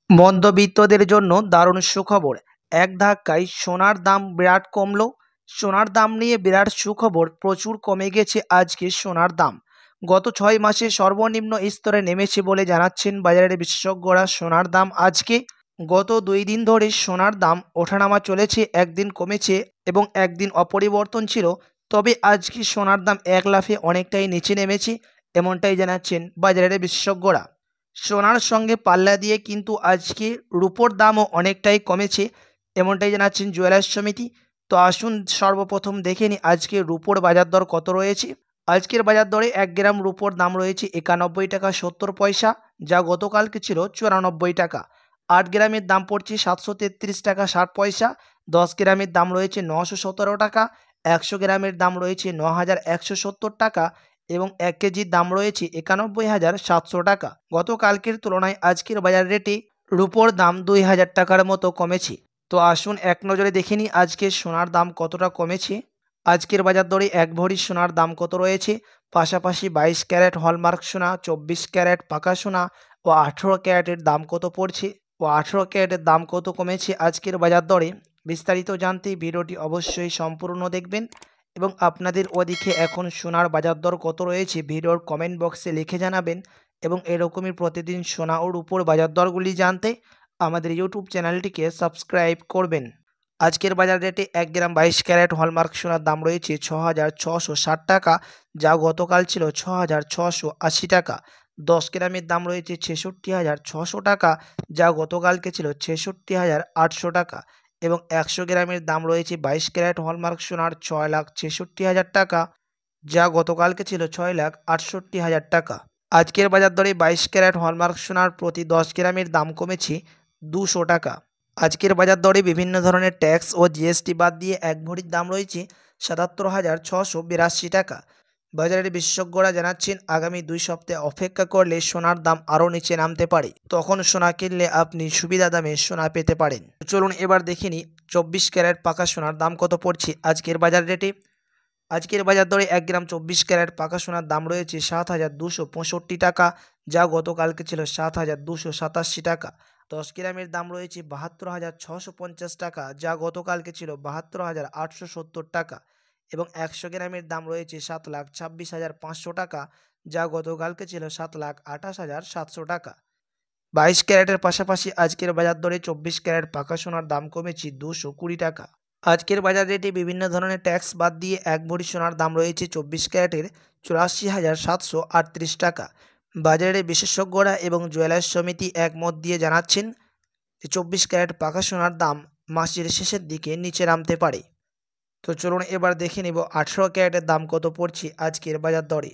মধ্যবিত্তদের জন্য দারুণ সুখবর। এক ধাক্কায় সোনার দাম বিরাট কমল। সোনার দাম নিয়ে বিরাট সুখবর, প্রচুর কমে গেছে আজকে সোনার দাম। গত 6 মাসে সর্বনিম্ন স্তরে নেমেছে বলে জানাচ্ছেন বাজারের বিশেষজ্ঞরা। সোনার দাম আজকে গত 2 দিন ধরে সোনার দাম ওঠানামা চলেছে, একদিন কমেছে এবং একদিন অপরিবর্তন ছিল। তবে আজকে সোনার দাম এক লাফে অনেকটাই নিচে নেমেছে, এমনটাই জানাচ্ছেন বাজারের বিশেষজ্ঞরা। সোনার সঙ্গে পাল্লা দিয়ে কিন্তু আজকে রূপোর দামও অনেকটাই কমেছে, এমনটাই জানাচ্ছেন জুয়েলার্স সমিতি। তো আসুন সর্বপ্রথম দেখে নিই আজকে রূপোর বাজার দর কত রয়েছে। আজকের বাজার দরে 1 গ্রাম রূপোর দাম রয়েছে 91 টাকা 70 পয়সা, যা গতকালকে ছিল 94 টাকা। 8 গ্রামের দাম পড়ছে 733 টাকা 60 পয়সা। 10 গ্রামের দাম রয়েছে 917 টাকা। 100 গ্রামের দাম রয়েছে 9170 টাকা এবং 1 কেজির দাম রয়েছে 91,700 টাকা। গতকালকের তুলনায় আজকের বাজার রেটে রূপোর দাম 2000 টাকার মতো কমেছে। তো আসুন এক নজরে দেখে নিই আজকের সোনার দাম কতটা কমেছে। আজকের বাজার দরে 1 ভরি সোনার দাম কত রয়েছে, পাশাপাশি 22 ক্যারেট হলমার্ক সোনা, 24 ক্যারেট পাকা সোনা ও 18 ক্যারেটের দাম কত পড়ছে ও 18 ক্যারেটের দাম কত কমেছে আজকের বাজার দরে। বিস্তারিত জানতে ভিডিওটি অবশ্যই সম্পূর্ণ দেখবেন এবং আপনাদের ওদিকে এখন সোনার বাজার দর কত রয়েছে ভিডিওর কমেন্ট বক্সে লিখে জানাবেন। এবং এরকমই প্রতিদিন সোনা ও রূপোর বাজার দরগুলি জানতে আমাদের ইউটিউব চ্যানেলটিকে সাবস্ক্রাইব করবেন। আজকের বাজার রেটে 1 গ্রাম 22 ক্যারেট হলমার্ক সোনার দাম রয়েছে 6,660 টাকা, যা গতকাল ছিল 6,680 টাকা। 10 গ্রামের দাম রয়েছে 66,600 টাকা, যা গতকালকে ছিল 66,800 টাকা। এবং 100 গ্রামের দাম রয়েছে 22 ক্যারেট হলমার্ক সোনার 6,66,000 টাকা, যা গতকালকে ছিল 6,68,000 টাকা। আজকের বাজার দরে 22 ক্যারেট হলমার্ক সোনার প্রতি 10 গ্রামের দাম কমেছে 200 টাকা। আজকের বাজার দরে বিভিন্ন ধরনের ট্যাক্স ও জিএসটি বাদ দিয়ে 1 ভরির দাম রয়েছে 77,682 টাকা। বাজারের বিশেষজ্ঞরা জানাচ্ছেন আগামী 2 সপ্তাহ অপেক্ষা করলে সোনার দাম আরও নিচে নামতে পারে, তখন সোনা কিনলে আপনি সুবিধা দামে সোনা পেতে পারেন। চলুন এবার দেখে নিই 24 ক্যারেট পাকা সোনার দাম কত পড়ছে আজকের বাজার রেটে। আজকের বাজার দরে 1 গ্রাম 24 ক্যারেট পাকা সোনার দাম রয়েছে 7,265 টাকা, যা গতকালকে ছিল 7,287 টাকা। 10 গ্রামের দাম রয়েছে 72,650 টাকা, যা গতকালকে ছিল 72,870 টাকা। এবং 100 গ্রামের দাম রয়েছে 7,26,500 টাকা, যা গতকালকে ছিল 7,28,700 টাকা। 22 ক্যারেটের পাশাপাশি আজকের বাজার দরে 24 ক্যারেট পাকা সোনার দাম কমেছে 220 টাকা। আজকের বাজার রেটে বিভিন্ন ধরনের ট্যাক্স বাদ দিয়ে 1 ভরি সোনার দাম রয়েছে 24 ক্যারেটের 84,738 টাকা। বাজারের বিশেষজ্ঞরা এবং জুয়েলার্স সমিতি একমত দিয়ে জানাচ্ছেন যে 24 ক্যারেট পাকা সোনার দাম মাসের শেষের দিকে নিচে নামতে পারে। তো চলুন এবার দেখে নিব 18 ক্যারেটের দাম কত পড়ছে আজকের বাজার দরে।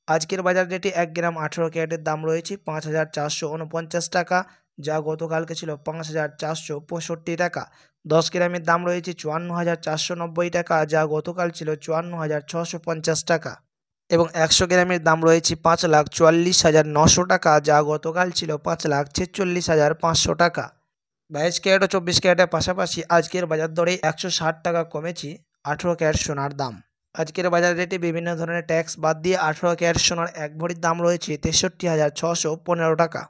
আজকের বাজার রেটে 1 গ্রাম 18 ক্যারেটের দাম রয়েছে 5,449 টাকা, যা গতকালকে ছিল 5,465 টাকা। 10 গ্রামের দাম রয়েছে 54,490 টাকা, যা গতকাল ছিল 54,650 টাকা। এবং 100 গ্রামের দাম রয়েছে 5,44,900 টাকা, যা গতকাল ছিল 5,46,500 টাকা। 22 ক্যারেট ও 24 ক্যারেটের পাশাপাশি আজকের বাজার দরে 160 টাকা কমেছে 18 ক্যারেট সোনার দাম। আজকের বাজার রেটে বিভিন্ন ধরনের ট্যাক্স বাদ দিয়ে 18 ক্যারেট সোনার 1 ভরির দাম রয়েছে 63,615 টাকা।